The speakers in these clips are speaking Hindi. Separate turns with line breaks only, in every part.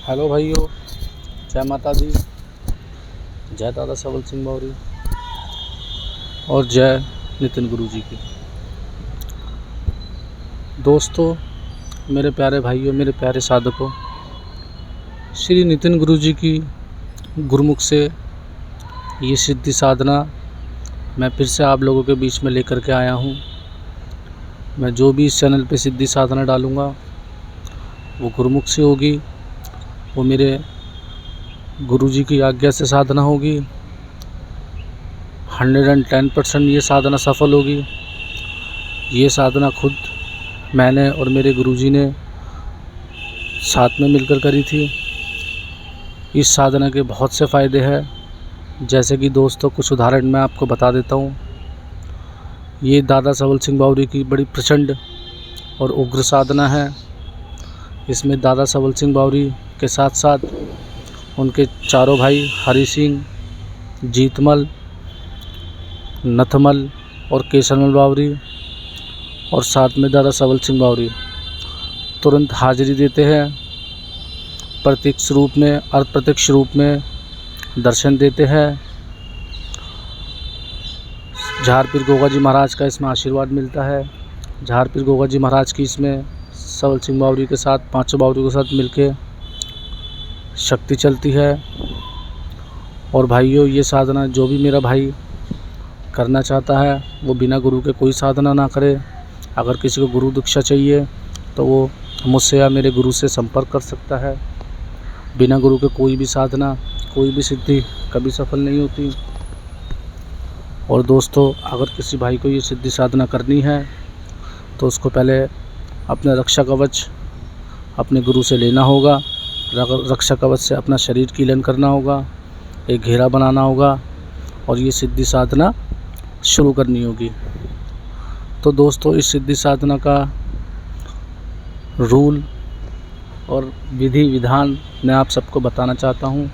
हेलो भाइयों, जय माता दी, जय दादा सबल सिंह बावरी और जय नितिन गुरु जी की। दोस्तों, मेरे प्यारे भाइयों, मेरे प्यारे साधकों, श्री नितिन गुरु जी की गुरुमुख से ये सिद्धि साधना मैं फिर से आप लोगों के बीच में लेकर के आया हूँ। मैं जो भी इस चैनल पे सिद्धि साधना डालूँगा वो गुरुमुख से होगी, वो मेरे गुरु जी की आज्ञा से साधना होगी। 110% ये साधना सफल होगी। ये साधना खुद मैंने और मेरे गुरु जी ने साथ में मिलकर करी थी। इस साधना के बहुत से फ़ायदे हैं, जैसे कि दोस्तों कुछ उदाहरण मैं आपको बता देता हूँ। ये दादा सबल सिंह बावरी की बड़ी प्रचंड और उग्र साधना है। इसमें दादा सबल सिंह बावरी के साथ साथ उनके चारों भाई हरि सिंह, जीतमल, नथमल और केसरमल बावरी और साथ में दादा सबल सिंह बावरी तुरंत हाजिरी देते हैं। प्रत्यक्ष रूप में, अप्रत्यक्ष रूप में दर्शन देते हैं। झारपीर गोगा जी महाराज का इसमें आशीर्वाद मिलता है। झारपीर गोगा जी महाराज की इसमें सबल सिंह बावरी के साथ, पांचों बावरी के साथ मिलके शक्ति चलती है। और भाइयों, ये साधना जो भी मेरा भाई करना चाहता है वो बिना गुरु के कोई साधना ना करे। अगर किसी को गुरु दीक्षा चाहिए तो वो मुझसे या मेरे गुरु से संपर्क कर सकता है। बिना गुरु के कोई भी साधना, कोई भी सिद्धि कभी सफल नहीं होती। और दोस्तों, अगर किसी भाई को ये सिद्धि साधना करनी है तो उसको पहले अपना रक्षा कवच अपने गुरु से लेना होगा। रक्षा कवच से अपना शरीर कीलन करना होगा, एक घेरा बनाना होगा और ये सिद्धि साधना शुरू करनी होगी। तो दोस्तों, इस सिद्धि साधना का रूल और विधि विधान मैं आप सबको बताना चाहता हूँ।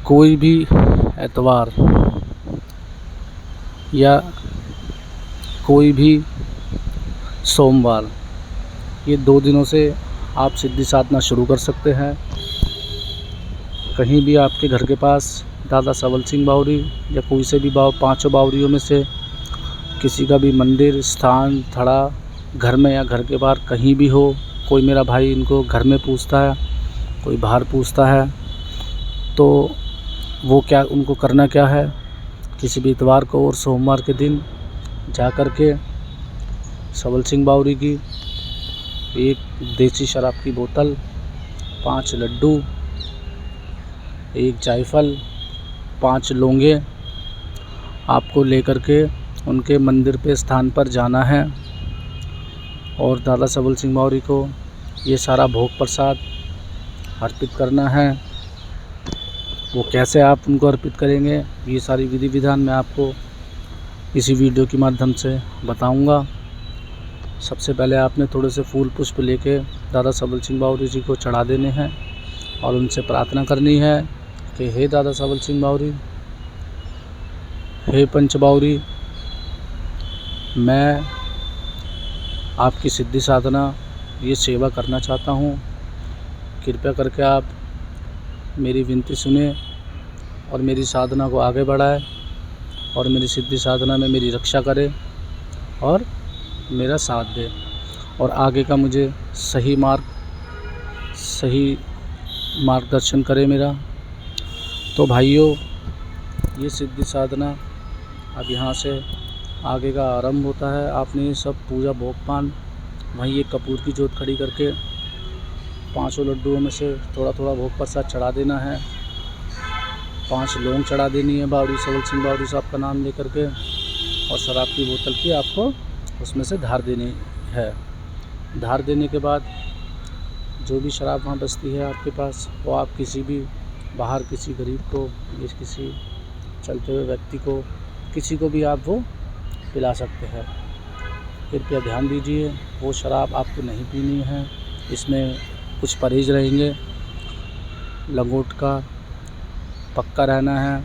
कोई भी एतवार या कोई भी सोमवार, ये 2 दिनों से आप सिद्धि साधना शुरू कर सकते हैं। कहीं भी आपके घर के पास दादा सबल सिंह बावरी या कोई से भी पांचों बावरियों में से किसी का भी मंदिर, स्थान, थड़ा घर में या घर के बाहर कहीं भी हो, कोई मेरा भाई इनको घर में पूजता है, कोई बाहर पूजता है, तो वो क्या, उनको करना क्या है, किसी भी इतवार को और सोमवार के दिन जा कर के सबल सिंह बावरी की एक देसी शराब की बोतल, 5 लड्डू, एक जायफल, 5 लौंगे आपको लेकर के उनके मंदिर पे स्थान पर जाना है और दादा सबल सिंह बावरी को ये सारा भोग प्रसाद अर्पित करना है। वो कैसे आप उनको अर्पित करेंगे, ये सारी विधि विधान मैं आपको इसी वीडियो के माध्यम से बताऊंगा। सबसे पहले आपने थोड़े से फूल पुष्प लेके दादा सबल सिंह बावरी जी को चढ़ा देने हैं और उनसे प्रार्थना करनी है कि हे दादा सबल सिंह बावरी, हे पंच बावरी, मैं आपकी सिद्धि साधना ये सेवा करना चाहता हूँ। कृपया करके आप मेरी विनती सुने और मेरी साधना को आगे बढ़ाए और मेरी सिद्धि साधना में मेरी रक्षा करे और मेरा साथ दे और आगे का मुझे सही मार्गदर्शन करे मेरा। तो भाइयों, ये सिद्धि साधना अब यहाँ से आगे का आरंभ होता है। आपने ये सब पूजा भोगपान वहीं एक कपूर की जोत खड़ी करके 5 लड्डुओं में से थोड़ा थोड़ा भोग प्रसाद चढ़ा देना है। 5 लौंग चढ़ा देनी है बावरी सबल सिंह बावरी साहब का नाम लेकर के और शराब की बोतल की आपको उसमें से धार देनी है। धार देने के बाद जो भी शराब वहाँ बचती है आपके पास, वो आप किसी भी बाहर किसी गरीब को या किसी चलते हुए व्यक्ति को, किसी को भी आप वो पिला सकते हैं। कृपया ध्यान दीजिए, वो शराब आपको नहीं पीनी है। इसमें कुछ परहेज रहेंगे। लंगोट का पक्का रहना है।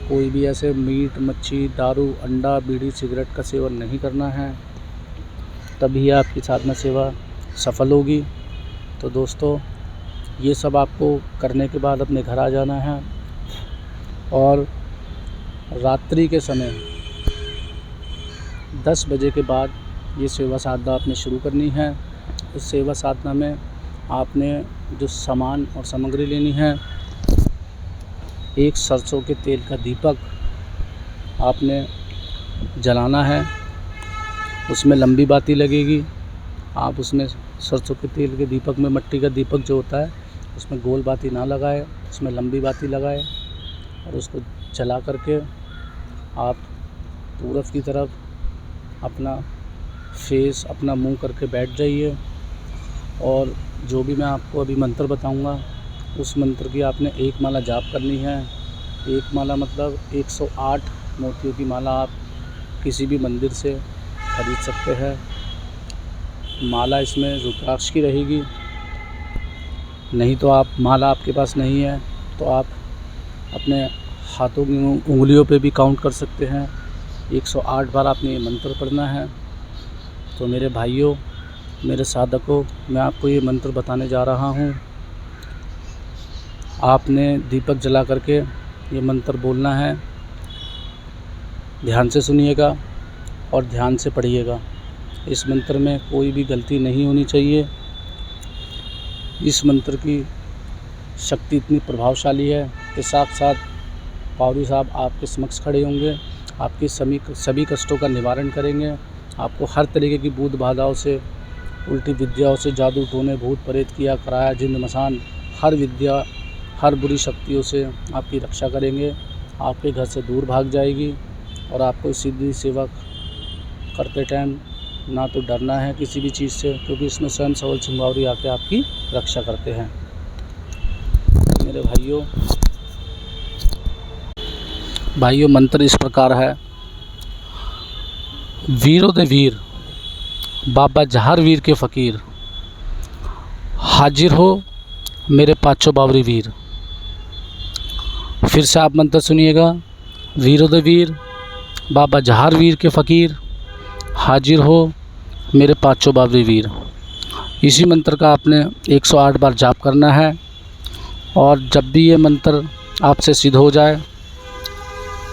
कोई भी ऐसे मीट, मच्छी, दारू, अंडा, बीड़ी, सिगरेट का सेवन नहीं करना है, तभी आपकी साधना सेवा सफल होगी। तो दोस्तों, ये सब आपको करने के बाद अपने घर आ जाना है और रात्रि के समय 10 बजे के बाद ये सेवा साधना आपने शुरू करनी है। इस सेवा साधना में आपने जो सामान और सामग्री लेनी है, एक सरसों के तेल का दीपक आपने जलाना है, उसमें लंबी बाती लगेगी। आप उसमें सरसों के तेल के दीपक में मिट्टी का दीपक जो होता है उसमें गोल बाती ना लगाए, उसमें लंबी बाती लगाए और उसको जला करके आप पूरब की तरफ अपना फेस, अपना मुंह करके बैठ जाइए और जो भी मैं आपको अभी मंत्र बताऊंगा उस मंत्र की आपने एक माला जाप करनी है। एक माला मतलब 108 मोतियों की माला आप किसी भी मंदिर से खरीद सकते हैं। माला इसमें रुद्राक्ष की रहेगी, नहीं तो आप माला आपके पास नहीं है तो आप अपने हाथों की उंगलियों पे भी काउंट कर सकते हैं। 108 बार आपने ये मंत्र पढ़ना है। तो मेरे भाइयों, मेरे साधकों, मैं आपको ये मंत्र बताने जा रहा हूँ। आपने दीपक जला करके ये मंत्र बोलना है। ध्यान से सुनिएगा और ध्यान से पढ़िएगा। इस मंत्र में कोई भी गलती नहीं होनी चाहिए। इस मंत्र की शक्ति इतनी प्रभावशाली है कि साथ बावरी साहब आपके समक्ष खड़े होंगे, आपकी सभी कष्टों का निवारण करेंगे। आपको हर तरीके की भूत बाधाओं से, उल्टी विद्याओं से, जादू टोने, भूत प्रेत, किया कराया, जिन्न मसान, हर विद्या, हर बुरी शक्तियों से आपकी रक्षा करेंगे। आपके घर से दूर भाग जाएगी और आपको सिद्धि सेवा करते टाइम ना तो डरना है किसी भी चीज़ से, क्योंकि इसमें स्वयं सबल सिंह बावरी आके आपकी रक्षा करते हैं। मेरे भाइयों, मंत्र इस प्रकार है। वीरों दे वीर, बाबा जहार वीर के फ़कीर, हाजिर हो मेरे पाँचों बावरी वीर। फिर से आप मंत्र सुनिएगा। वीरों दे वीर, बाबा जहार वीर के फ़कीर, हाजिर हो मेरे पाँचों बावरी वीर। इसी मंत्र का आपने 108 बार जाप करना है और जब भी ये मंत्र आपसे सिद्ध हो जाए,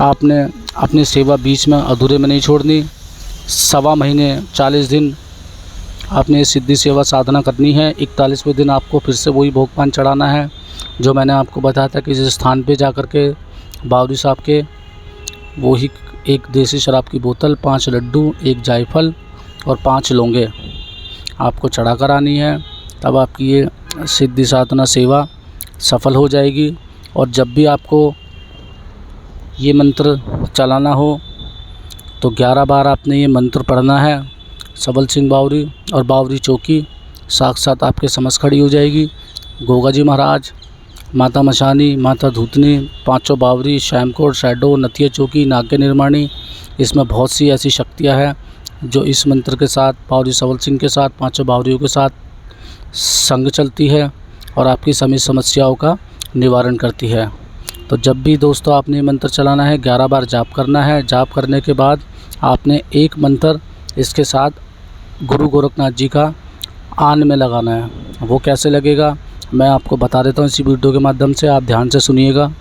आपने अपनी सेवा बीच में अधूरे में नहीं छोड़नी। 1.25 महीने 40 दिन आपने ये सिद्धि सेवा साधना करनी है। 41वें दिन आपको फिर से वही भोगपान चढ़ाना है जो मैंने आपको बताया था कि जिस स्थान पे जा कर के बावरी साहब के वही एक देसी शराब की बोतल, 5 लड्डू, 1 जायफल और 5 लौंगे आपको चढ़ा कर आनी है। तब आपकी ये सिद्धि साधना सेवा सफल हो जाएगी। और जब भी आपको ये मंत्र चलाना हो तो 11 बार आपने ये मंत्र पढ़ना है। सबल सिंह बावरी और बावरी चौकी साक्षात आपके समक्ष खड़ी हो जाएगी। गोगा जी महाराज, माता मशानी, माता धूतनी, पाँचों बावरी, श्यामकोट, शैडो, नथिया चौकी, नाग्य निर्माणी, इसमें बहुत सी ऐसी शक्तियाँ हैं जो इस मंत्र के साथ, बावरी सबल सिंह के साथ, पाँचों बावरियों के साथ संग चलती है और आपकी सभी समस्याओं का निवारण करती है। तो जब भी दोस्तों आपने ये मंत्र चलाना है, 11 बार जाप करना है। जाप करने के बाद आपने एक मंत्र इसके साथ गुरु गोरखनाथ जी का आन में लगाना है। वो कैसे लगेगा मैं आपको बता देता हूँ इसी वीडियो के माध्यम से। आप ध्यान से सुनिएगा।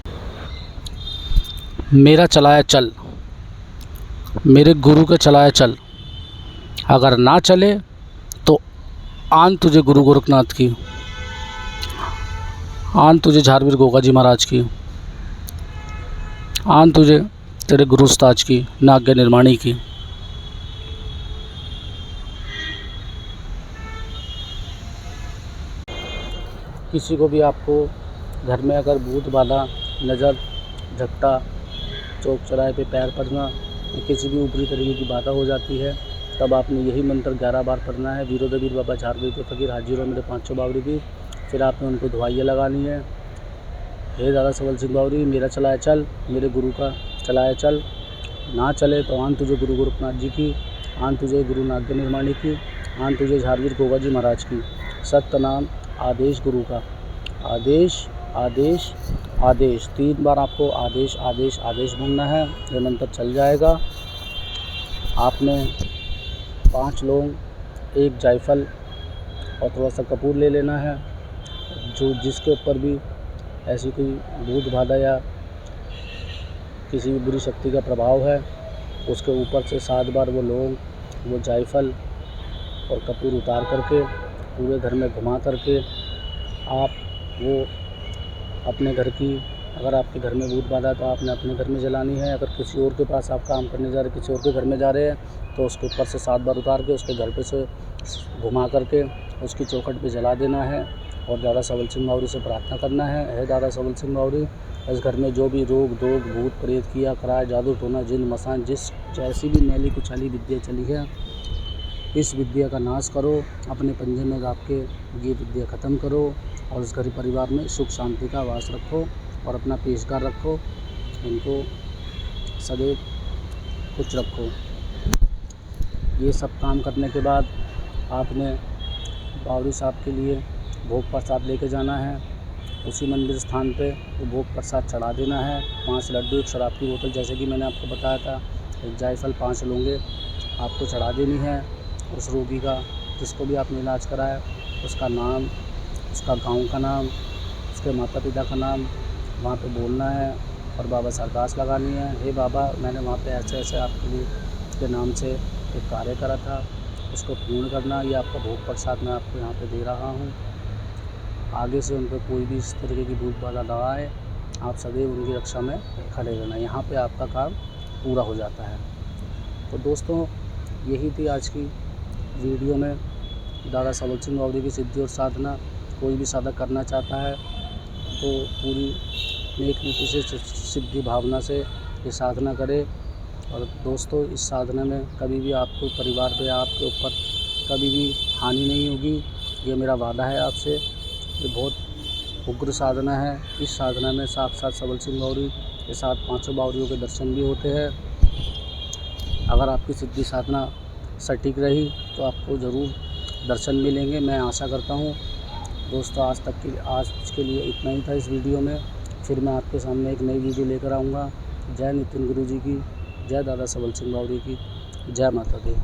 मेरा चलाया चल, मेरे गुरु का चलाया चल, अगर ना चले तो आन तुझे गुरु गोरखनाथ की, आन तुझे झारवीर गोगा जी महाराज की, आन तुझे तेरे गुरु उस्ताद की, नाग्य निर्माणी की। किसी को भी आपको घर में अगर भूत बाधा, नज़र, झपटा, चौक चौराहे पे पैर पड़ना या किसी भी ऊपरी तरीके की बाधा हो जाती है, तब आपने यही मंत्र 11 बार पढ़ना है। वीरों दे वीर, बाबा झारवीर के फ़कीर, हाजिर हो मेरे पाँचों बावरी वीर। फिर आपने उनको दुआइयाँ लगानी है। हे दादा सबल सिंह बावरी, मेरा चलाया चल, मेरे गुरु का चलाया चल, ना चले तो आन तुझे गुरु गोरखनाथ जी की, आन तुझे गुरु नाग्य निर्माणी की, आन तुझे झारवीर गोगा जी महाराज की। सत्य नाम आदेश गुरु का, आदेश आदेश आदेश, 3 बार आपको आदेश आदेश आदेश बोलना है। ये मंत्र चल जाएगा। आपने 5 लौंग, 1 जायफल और थोड़ा सा कपूर ले लेना है। जो जिसके ऊपर भी ऐसी कोई भूत बाधा या किसी भी बुरी शक्ति का प्रभाव है, उसके ऊपर से 7 बार वो लौंग, वो जायफल और कपूर उतार करके पूरे घर में घुमा करके आप वो अपने घर की, अगर आपके घर में भूत बाधा तो आपने अपने घर में जलानी है। अगर किसी और के पास आप काम करने जा रहे हैं, किसी और के घर में जा रहे हैं, तो उसके ऊपर से 7 बार उतार के उसके घर पे से घुमा करके उसकी चौखट पे जला देना है और दादा सबल सिंह बावरी से प्रार्थना करना है, हे दादा सबल सिंह बावरी, इस घर में जो भी रोग दोग भूत प्रेत किया कराए जादू टोना जिन मसान जिस जैसी भी मैली कुचाली विद्या चली है, इस विद्या का नाश करो, अपने पंजे में दाब के ये विद्या ख़त्म करो और इस गरीब परिवार में सुख शांति का वास रखो और अपना पेशकार रखो, इनको सदैव खुश रखो। ये सब काम करने के बाद आपने बावरी साहब के लिए भोग प्रसाद लेके जाना है। उसी मंदिर स्थान पे वो भोग प्रसाद चढ़ा देना है। 5 लड्डू, 1 शराब की बोतल, जैसे कि मैंने आपको बताया था, 1 जायफल, 5 लौंगे आपको चढ़ा देनी है। उस रोगी का, जिसको भी आपने इलाज कराया, उसका नाम, उसका गांव का नाम, उसके माता पिता का नाम वहाँ पे बोलना है और बाबा से अरदास लगानी है, हे बाबा, मैंने वहाँ पे ऐसे ऐसे आपके लिए के नाम से एक कार्य करा था, उसको पूर्ण करना। ये आपका भोग प्रसाद मैं आपको यहाँ पे दे रहा हूँ। आगे से उन पर कोई भी इस तरीके की भूत बाधा ना आए, आप सदैव उनकी रक्षा में खड़े रहना। यहाँ पे आपका काम पूरा हो जाता है। तो दोस्तों, यही थी आज की वीडियो में दादा सबल सिंह बावरी की सिद्धि और साधना। कोई भी साधक करना चाहता है तो पूरी नेक नीति से, सिद्धि भावना से ये साधना करे। और दोस्तों, इस साधना में कभी भी आपको परिवार पे, आपके ऊपर कभी भी हानि नहीं होगी, ये मेरा वादा है आपसे। ये बहुत उग्र साधना है। इस साधना में साक्षात सबल सिंह बावरी के साथ 5 बावरियों के दर्शन भी होते हैं। अगर आपकी सिद्धि साधना सटीक रही तो आपको ज़रूर दर्शन मिलेंगे, मैं आशा करता हूँ। दोस्तों, आज के लिए इतना ही था इस वीडियो में। फिर मैं आपके सामने एक नई वीडियो लेकर आऊँगा। जय नितिन गुरु जी की, जय दादा सबल सिंह बावरी की, जय माता दी।